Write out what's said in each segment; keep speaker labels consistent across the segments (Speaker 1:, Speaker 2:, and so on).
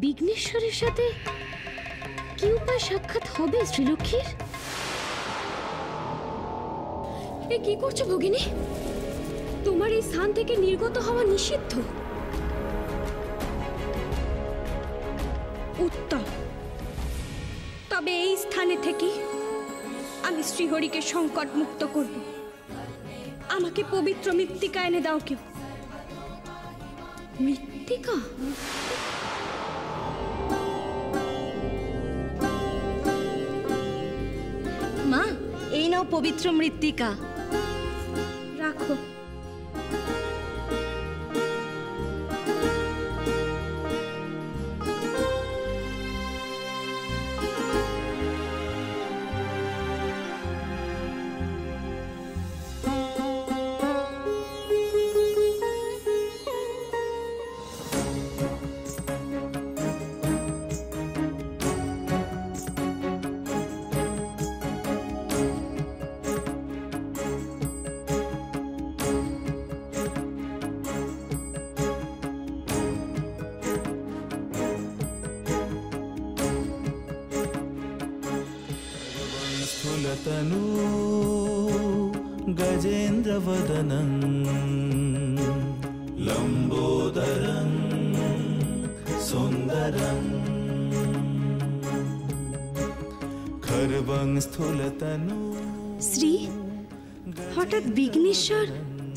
Speaker 1: বিঘ্নেশ্বরের সাথে কি উপায় সাক্ষাৎ হবে শ্রীলক্ষ্মীর? এ কি করছো ভগিনী? তোমার এই স্থান থেকে নির্গত হওয়া নিষিদ্ধ।
Speaker 2: উত্তম, তবে এই স্থানে থেকে আমি শ্রীহরিকে সংকট মুক্ত করব। আমাকে পবিত্র মৃত্তিকা এনে দাও কেউ।
Speaker 1: মৃত্তিকা?
Speaker 3: মা, এই নাও পবিত্র মৃত্তিকা।
Speaker 2: রাখো।
Speaker 4: स्थूलतनु गजेन्द्रवदनं लम्बोदरं सुन्दरं खर्वं स्थूलतनु।
Speaker 2: শ্রী, হঠাৎ বিঘ্নেশ্বর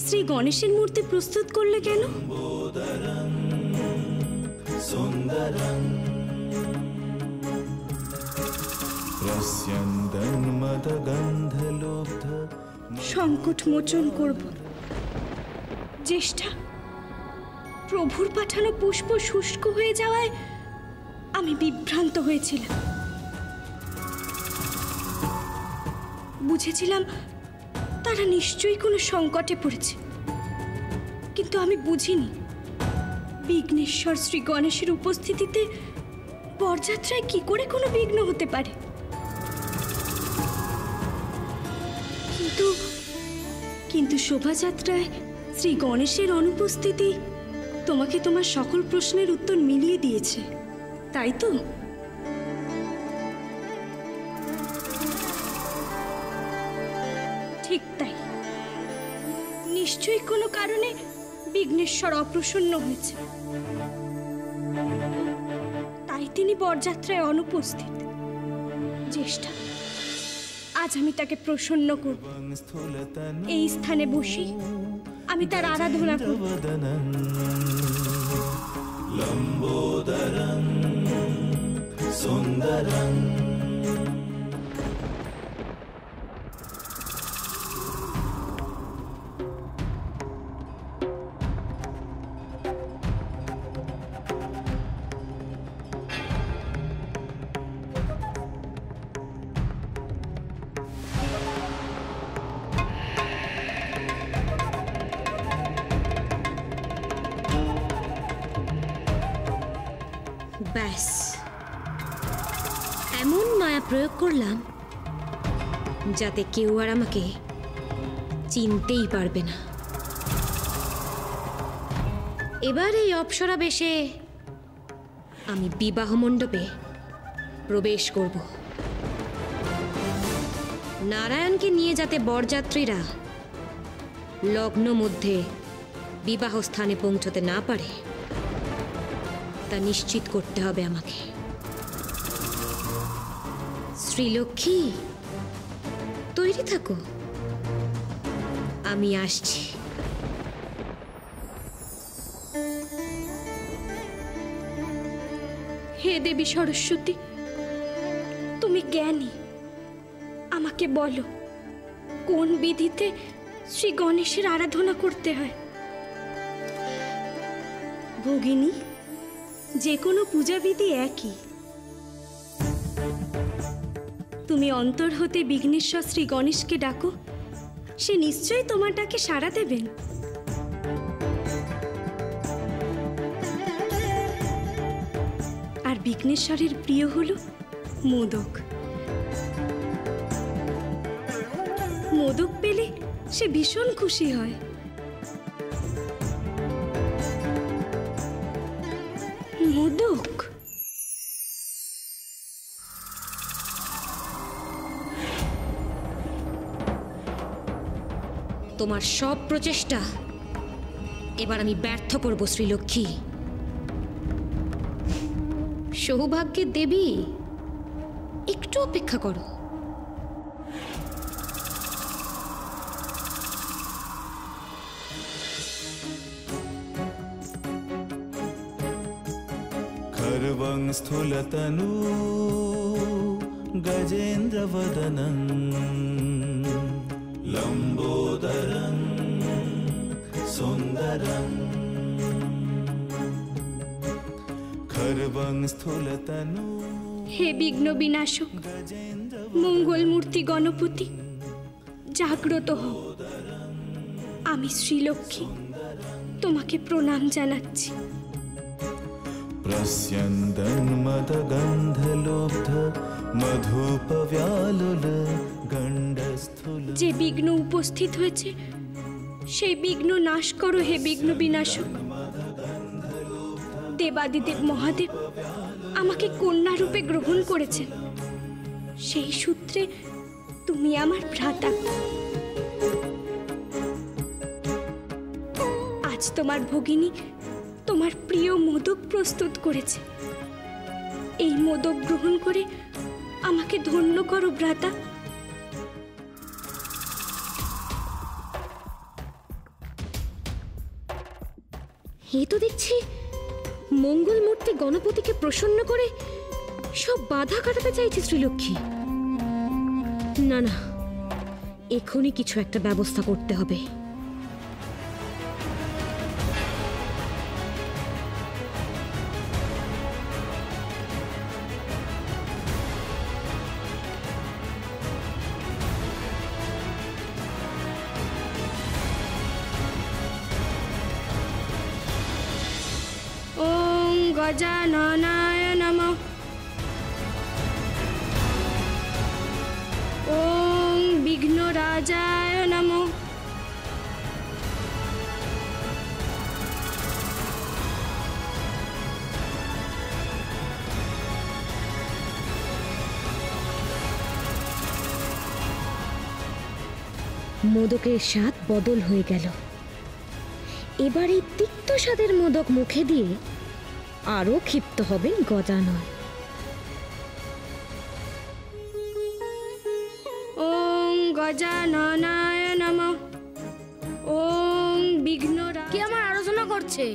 Speaker 2: শ্রী গণেশের মূর্তি প্রস্তুত করলে কেন?
Speaker 4: लम्बोदरं सुन्दरं
Speaker 2: সংকট মোচন করব। জ্যেষ্ঠা, প্রভুর পাঠানো পুষ্প শুষ্ক হয়ে যাওয়ায় আমি বিভ্রান্ত হয়েছিলাম। বুঝেছিলাম তারা নিশ্চয়ই কোনো সংকটে পড়েছে, কিন্তু আমি বুঝিনি বিঘ্নেশ্বর শ্রী গণেশের উপস্থিতিতে বরযাত্রায় কি করে কোনো বিঘ্ন হতে পারে। কিন্তু শোভাযাত্রায় শ্রী গণেশের অনুপস্থিতি তোমাকে তোমার সকল প্রশ্নের উত্তর মিলিয়ে দিয়েছে, তাই তো? ঠিক তাই। নিশ্চয়ই কোনো কারণে বিঘ্নেশ্বর অপ্রসন্ন হয়েছে, তাই তিনি বরযাত্রায় অনুপস্থিত। জ্যেষ্ঠা, আজ আমি তাকে প্রসন্ন করব। এই স্থানে বসে আমি তার আরাধনা করব।
Speaker 4: লম্বোদরং সুন্দরং।
Speaker 1: ব্যাস, এমন মায়া প্রয়োগ করলাম যাতে কেউ আর আমাকে চিনতেই পারবে না। এবার এই অপ্সরা বেশে আমি বিবাহ মণ্ডপে প্রবেশ করব। নারায়ণকে নিয়ে যাতে বরযাত্রীরা লগ্ন মধ্যে বিবাহ স্থানে পৌঁছতে না পারে তা নিশ্চিত করতে হবে আমাকে। শ্রীলক্ষ্মী, তৈরি থাকো, আমি আসছি।
Speaker 2: হে দেবী সরস্বতী, তুমি জ্ঞানী, আমাকে বলো কোন বিধিতে শ্রী গণেশের আরাধনা করতে হয়। ভগিনী, যে কোনো পূজাবিধি একই। তুমি অন্তর হতে বিঘ্নেশ্বর শ্রী গণেশকে ডাকো, সে নিশ্চয়ই তোমার ডাকে সাড়া দেবেন। আর বিঘ্নেশ্বরের প্রিয় হলো মোদক। মোদক পেলে সে ভীষণ খুশি হয়। মোদক
Speaker 1: তোমার সব প্রচেষ্টা এবার আমি ব্যর্থ করব শ্রীলক্ষ্মী। সৌভাগ্যের দেবী, একটু অপেক্ষা করো।
Speaker 4: खर्वं स्थूलतनु गजेन्द्रवदनं लम्बोदरं सुन्दरं खर्वं स्थूलतनु।
Speaker 2: হে বিঘ্ন বিনাশক, মঙ্গল মূর্তি গণপতি, জাগ্রত হও। আমি শ্রীলক্ষ্মী তোমাকে প্রণাম জানাচ্ছি।
Speaker 4: प्रस्यन्दन् मदगन्धलुब्ध मधुपव्यालुल गण्डस्थूल।
Speaker 2: যে বিঘ্ন উপস্থিত হয়েছে সেই বিঘ্ন নাশ করো হে বিঘ্ন বিনাশক। দেবাদিদেব মহাদেব আমাকে কন্যা রূপে গ্রহণ করেছেন, সেই সূত্রে তুমি আমার ভ্রাতা। আজ তোমার ভগিনী তোমার প্রিয় মোদক প্রস্তুত করেছে। এই মোদক গ্রহণ করে আমাকে ধন্য করো ভ্রাতা।
Speaker 1: এ তো দেখছি মঙ্গল মূর্তি গণপতিকে প্রসন্ন করে সব বাধা কাটাতে চাইছে শ্রীলক্ষ্মী। না না, এখনই কিছু একটা ব্যবস্থা করতে হবে।
Speaker 2: ওম গজাননায় নমঃ। ওম বিঘ্নরাজায় নমঃ।
Speaker 1: মোদকের স্বাদ বদল হয়ে গেল। এবার এই তিক্ত স্বাদের মোদক মুখে দিয়ে আরো ক্ষিপ্ত হবেন গজানন।
Speaker 2: ওম গজাননায় নমঃ। ওম বিঘ্নরাজায়।
Speaker 3: কি আমার আলোচনা করছে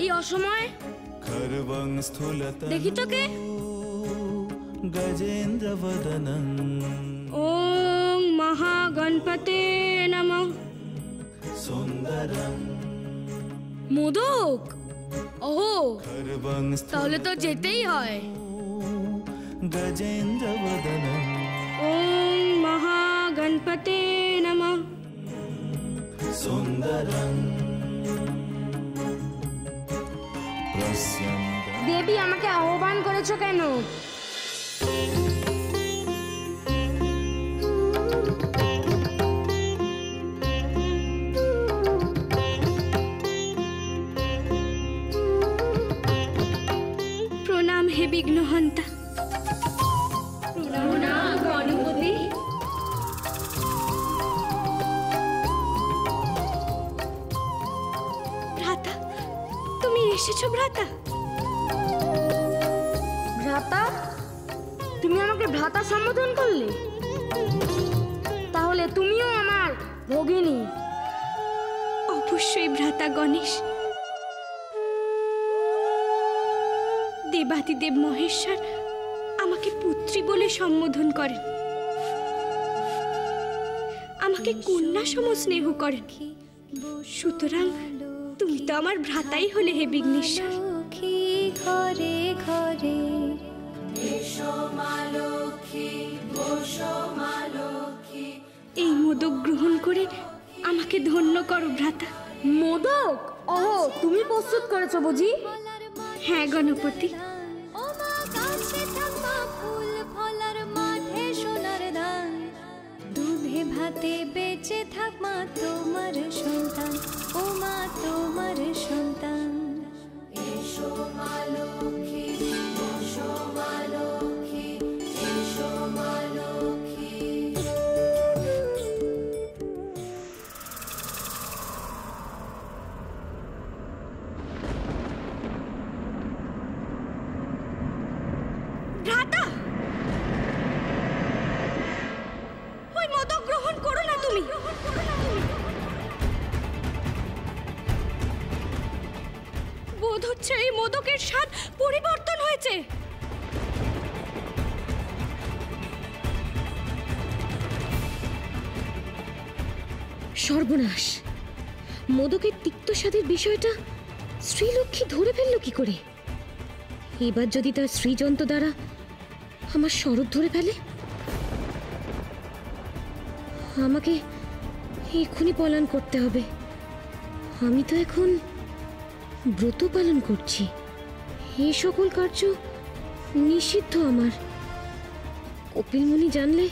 Speaker 3: এই অসময়?
Speaker 4: खर्वं स्थूलतनु
Speaker 3: দেখি তো কে?
Speaker 4: गजेन्द्रवदनं
Speaker 2: ওম মহাগণপতে নমঃ।
Speaker 4: सुन्दरं
Speaker 3: মোদক? ওহো,
Speaker 4: खर्वं
Speaker 3: তাহলে তো যেতেই হয়।
Speaker 4: गजेन्द्रवदनं
Speaker 2: ওম মহাগণপতে নমঃ।
Speaker 4: सुन्दरं प्रस्यन्दन्।
Speaker 3: দেবী, আমাকে আহ্বান করেছো কেন?
Speaker 2: প্রণাম হে বিঘ্নহন্তা। প্রণাম গণপতি। ভ্রাতা, তুমি এসেছো ভ্রাতা?
Speaker 3: ভ্রাতা? তুমি আমাকে ভ্রাতা সম্বোধন করলে? তাহলে তুমিও আমার ভগিনী?
Speaker 2: অবশ্যই ভ্রাতা গণেশ। দেবাদিদেব মহেশ্বর আমাকে পুত্রী বলে সম্বোধন করেন, আমাকে কন্যা সম স্নেহ করেন। সুতরাং তুমি তো আমার ভ্রাতাই হলে হে বিঘ্নেশ্বর।
Speaker 5: ঘরে ঘরে
Speaker 2: এই মোদক গ্রহণ করে আমাকে ধন্য করো ভ্রাতা।
Speaker 3: মোদক? ওহো, তুমি প্রস্তুত করেছো বুঝি?
Speaker 2: হ্যাঁ গণপতি।
Speaker 5: ও মা গাছে থাকা ফুল ফলার মাঠে সোনার ধান, দুধে ভাতে বেঁচে থাক মা তোমার সন্তান, ও মা তোমার সন্তান। এসো মা লক্ষ্মী, এসো মা লক্ষ্মী, এসো মা লক্ষ্মী।
Speaker 2: হচ্ছে এই মোদকের স্বাদ পরিবর্তন হয়েছে।
Speaker 1: সর্বনাশ! মোদকের তিক্ত স্বাদের বিষয়টা শ্রীলক্ষ্মী ধরে ফেললো কি করে? এবার যদি তার শ্রীযন্ত্র দ্বারা আমার স্বরূপ ধরে ফেলে, আমাকে এক্ষুনি পলায়ন করতে হবে। আমি তো এখন ব্রত পালন করছি, এই সকল কার্য নিষিদ্ধ আমার। কপিল মুনি জানলে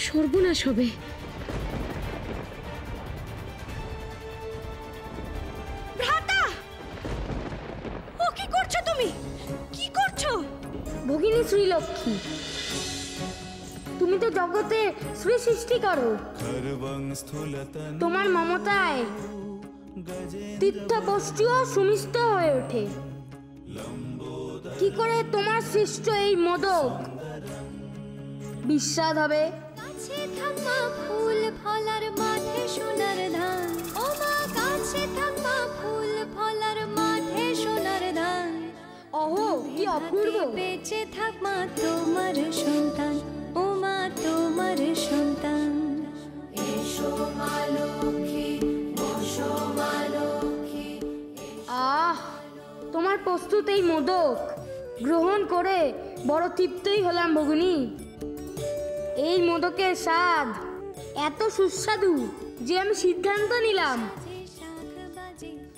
Speaker 1: সর্বনাশ হবে।
Speaker 2: ভ্রাতা, ও কি করছো তুমি? কি করছো?
Speaker 3: ভগিনী শ্রীলক্ষ্মী, তুমি তো জগতে শ্রী সৃষ্টি করো।
Speaker 4: খর্বং স্থূলতন
Speaker 3: তোমার মমতায় তীর্থবস্তুও সুমিষ্ট হয়ে ওঠে। কি করে তোমার সৃষ্ট এই মোদক বিস্বাদ হবে?
Speaker 5: কাছে থাকা ফুল ফলার মাঠে সোনার ধান, ও মা কাছে থাকা ফুল ফলার মাঠে সোনার ধান।
Speaker 3: অহো, কি অপূর্ব!
Speaker 5: বেঁচে থাক মা তোমার সন্তান, ও মা তোমার সন্তান। এসো মা লক্ষ্মী, বসো মা লক্ষ্মী।
Speaker 3: আহ, তোমার প্রস্তুত এই মোদক গ্রহণ করে বড় তৃপ্তই হলাম ভগিনী। এই মোদকের স্বাদ এত সুস্বাদু যে আমি সিদ্ধান্ত নিলাম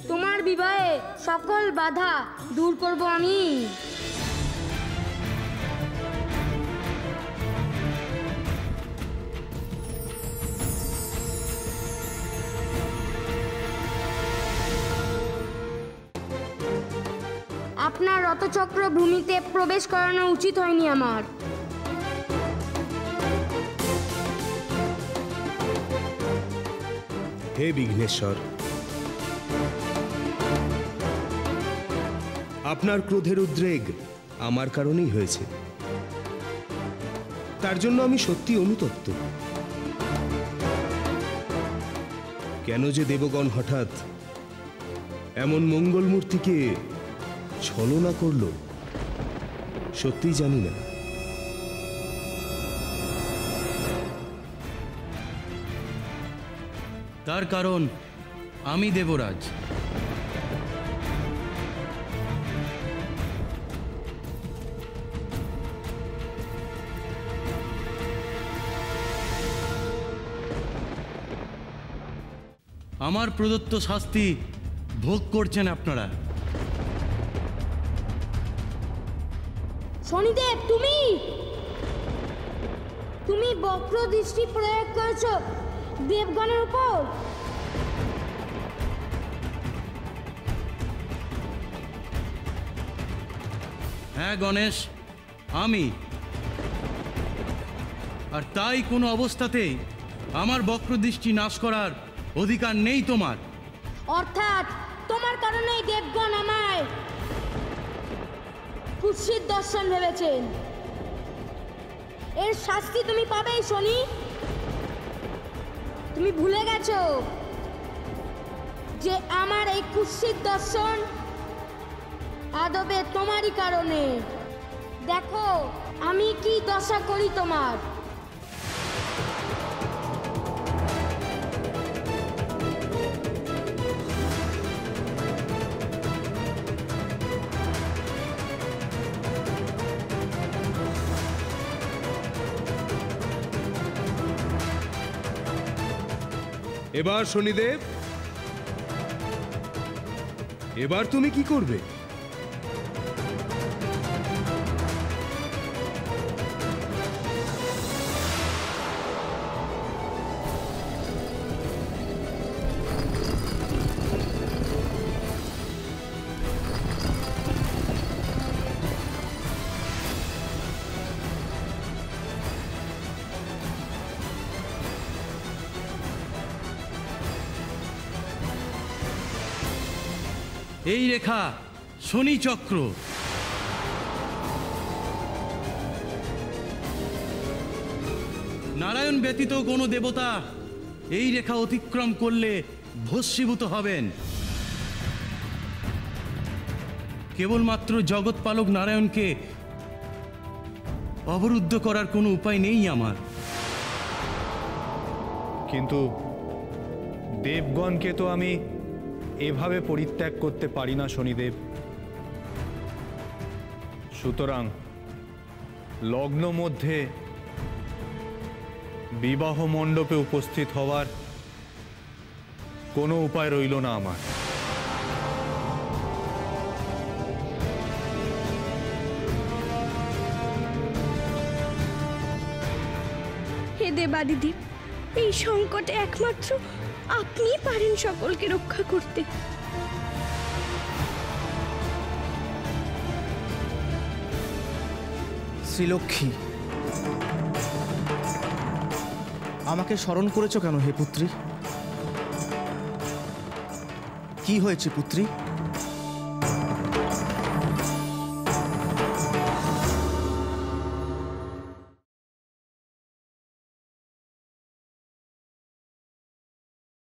Speaker 3: তোমার বিবাহে সকল বাধা দূর করব আমি। আপনার রথচক্র ভূমিতে প্রবেশ করানো উচিত হয়নি আমার।
Speaker 6: হে বিঘ্নেশ্বর, আপনার ক্রোধের উদ্রেক আমার কারণেই হয়েছে। তার জন্য আমি সত্যি অনুতপ্ত। কেন যে দেবগণ হঠাৎ এমন মঙ্গল মূর্তিকে ছলনা করল, সত্যিই জানি না।
Speaker 7: তার কারণ আমি দেবরাজ। আমার প্রদত্ত শাস্তি ভোগ করছেন আপনারা।
Speaker 3: শনিদেব, তুমি বক্র দৃষ্টি প্রয়োগ করেছো দেবগণের উপর।
Speaker 7: হ্যাঁ গণেশ, আমি। আর তাই কোনো অবস্থাতেই আমার বক্রদৃষ্টি নাশ করার অধিকার নেই তোমার।
Speaker 3: অর্থাৎ তোমার কারণেই দেবগণ আমায় কুৎসিত দর্শন ভেবেছেন। এর শাস্তি তুমি পাবেই শনি। তুমি ভুলে গেছো যে আমার এই কুৎসিত দর্শন আদবে তোমারই কারণে। দেখো আমি কি দশা করি তোমার।
Speaker 6: এবার শনিদেব, এবার তুমি কি করবে?
Speaker 7: এই রেখা শনি চক্র। নারায়ণ ব্যতীত কোনো দেবতা এই রেখা অতিক্রম করলে ভস্মীভূত হবেন। কেবলমাত্র জগৎপালক নারায়ণকে অবরুদ্ধ করার কোনো উপায় নেই আমার।
Speaker 8: কিন্তু দেবগণকে তো আমি এভাবে পরিত্যাগ করতে পারি না শনিদেব। সুতরাং লগ্ন মধ্যে বিবাহ মণ্ডপে উপস্থিত হওয়ার কোনো উপায় রইল না আমার।
Speaker 2: হে দেবাদিদেব, এই সংকটে একমাত্র আপনিই পারেন সকলকে রক্ষা করতে।
Speaker 9: শ্রীলক্ষ্মী, আমাকে স্মরণ করেছো কেন হে পুত্রী? কি হয়েছে পুত্রী?